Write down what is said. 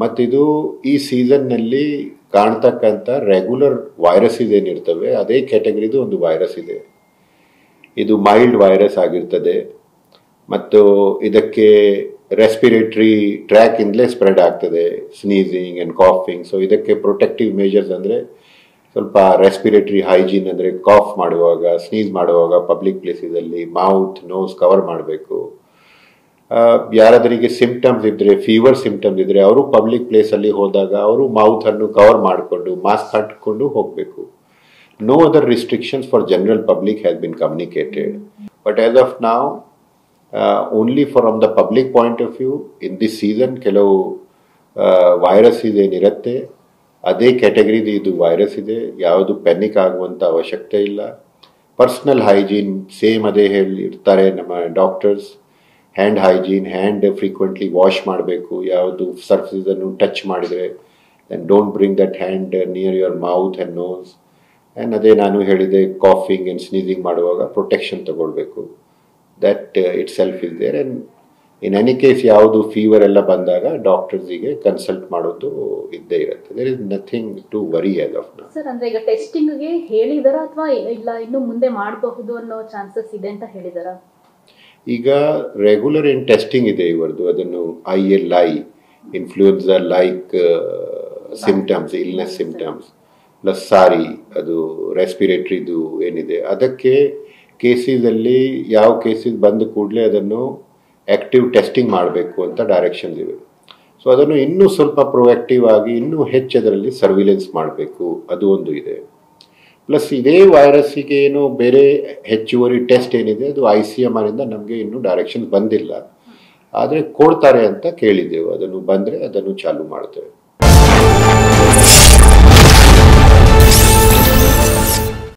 ಮತ್ತಿದು ಈ ಸೀಸನ್ನಲ್ಲಿ ಕಾಣ್ತಕ್ಕಂಥ regular viruses ಏನಿರ್ತವೆ ಅದೇ ಕ್ಯಾಟಗರಿದು ಒಂದು ವೈರಸ್ ಇದೆ. ಇದು ಮೈಲ್ಡ್ ವೈರಸ್ ಆಗಿರ್ತದೆ ಮತ್ತು ಇದಕ್ಕೆ ರೆಸ್ಪಿರೇಟರಿ ಟ್ರ್ಯಾಕ್ ಇಂದಲೇ ಸ್ಪ್ರೆಡ್ ಆಗ್ತದೆ, ಸ್ನೀಸಿಂಗ್ ಆ್ಯಂಡ್ ಕಾಫಿಂಗ್. ಸೊ ಇದಕ್ಕೆ ಪ್ರೊಟೆಕ್ಟಿವ್ ಮೇಜರ್ಸ್ ಅಂದರೆ ಸ್ವಲ್ಪ ರೆಸ್ಪಿರೇಟರಿ ಹೈಜೀನ್ ಅಂದರೆ ಕಾಫ್ ಮಾಡುವಾಗ, ಸ್ನೀಸ್ ಮಾಡುವಾಗ ಪಬ್ಲಿಕ್ ಪ್ಲೇಸಸಲ್ಲಿ ಮೌತ್ ನೋಸ್ ಕವರ್ ಮಾಡಬೇಕು. ಯಾರಾದರಿಗೆ ಸಿಂಪ್ಟಮ್ಸ್ ಇದ್ದರೆ, ಫೀವರ್ ಸಿಂಪ್ಟಮ್ಸ್ ಇದ್ದರೆ ಅವರು ಪಬ್ಲಿಕ್ ಪ್ಲೇಸಲ್ಲಿ ಹೋದಾಗ ಅವರು ಮೌಥನ್ನು ಕವರ್ ಮಾಡಿಕೊಂಡು ಮಾಸ್ಕ್ ಹಾಕಿಕೊಂಡು ಹೋಗಬೇಕು. No other restrictions for general public has been communicated. But as of now only from the public point of view in this season ಕೆಲವು ವೈರಸ್ ಇದೇನಿರುತ್ತೆ ಅದೇ ಕ್ಯಾಟಗರಿದು ಇದು ವೈರಸ್ ಇದೆ. ಯಾವುದು ಪ್ಯಾನಿಕ್ ಆಗುವಂಥ ಅವಶ್ಯಕತೆ ಇಲ್ಲ. ಪರ್ಸ್ನಲ್ ಹೈಜೀನ್ ಸೇಮ್ ಅದೇ ಹೇಳಿರ್ತಾರೆ ನಮ್ಮ doctors. Hand hygiene, hand frequently wash ಮಾಡಬೇಕು. ಯಾವುದು ಸರ್ಫೇಸನ್ನು ಟಚ್ ಮಾಡಿದರೆ then don't bring that hand near your mouth and nose. And ಅದೇ ನಾನು ಹೇಳಿದೆ, ಕಾಫಿಂಗ್ ಆ್ಯಂಡ್ ಸ್ನೀಸಿಂಗ್ ಮಾಡುವಾಗ ಪ್ರೊಟೆಕ್ಷನ್ ತಗೊಳ್ಬೇಕು. That itself is there. And in any case ಯಾವುದು ಫೀವರ್ ಎಲ್ಲ ಬಂದಾಗ ಡಾಕ್ಟರ್ಸಿಗೆ ಕನ್ಸಲ್ಟ್ ಮಾಡೋದು ಇದ್ದೇ ಇರುತ್ತೆ. There is nothing to worry as of now. Sir, ಅಂದ್ರೆ ಈಗ ಟೆಸ್ಟಿಂಗ್ಗೆ ಹೇಳಿದಾರ ಅಥವಾ ಇಲ್ಲ ಇನ್ನು ಮುಂದೆ ಮಾಡಬಹುದು ಅನ್ನೋ ಚಾನ್ಸಸ್ ಇದೆ ಅಂತ ಹೇಳಿದಾರ? ಈಗ ರೆಗ್ಯುಲರ್ ಏನು ಟೆಸ್ಟಿಂಗ್ ಇದೆ ಇವರದು, ಅದನ್ನು ILI influenza like symptoms, illness symptoms plus ಸಾರಿ ಅದು ರೆಸ್ಪಿರೇಟ್ರಿದು ಏನಿದೆ ಅದಕ್ಕೆ ಕೇಸಿಸಲ್ಲಿ ಯಾವ ಕೇಸಿಸ್ ಬಂದ ಕೂಡಲೇ ಅದನ್ನು ಆ್ಯಕ್ಟಿವ್ ಟೆಸ್ಟಿಂಗ್ ಮಾಡಬೇಕು ಅಂತ ಡೈರೆಕ್ಷನ್ಸ್ ಇವೆ. ಸೊ ಅದನ್ನು ಇನ್ನೂ ಸ್ವಲ್ಪ ಪ್ರೊಆಕ್ಟಿವ್ ಆಗಿ ಇನ್ನೂ ಹೆಚ್ಚದರಲ್ಲಿ ಸರ್ವಿಲೆನ್ಸ್ ಮಾಡಬೇಕು, ಅದು ಒಂದು ಇದೆ. ಪ್ಲಸ್ ಇದೇ ವೈರಸ್ಸಿಗೆ ಏನು ಬೇರೆ ಹೆಚ್ಚುವರಿ ಟೆಸ್ಟ್ ಏನಿದೆ ಅದು ICMR ಇಂದ ನಮಗೆ ಇನ್ನೂ ಡೈರೆಕ್ಷನ್ ಬಂದಿಲ್ಲ, ಆದರೆ ಕೊಡ್ತಾರೆ ಅಂತ ಕೇಳಿದ್ದೆವು. ಅದನ್ನು ಬಂದರೆ ಅದನ್ನು ಚಾಲೂ ಮಾಡ್ತೇವೆ.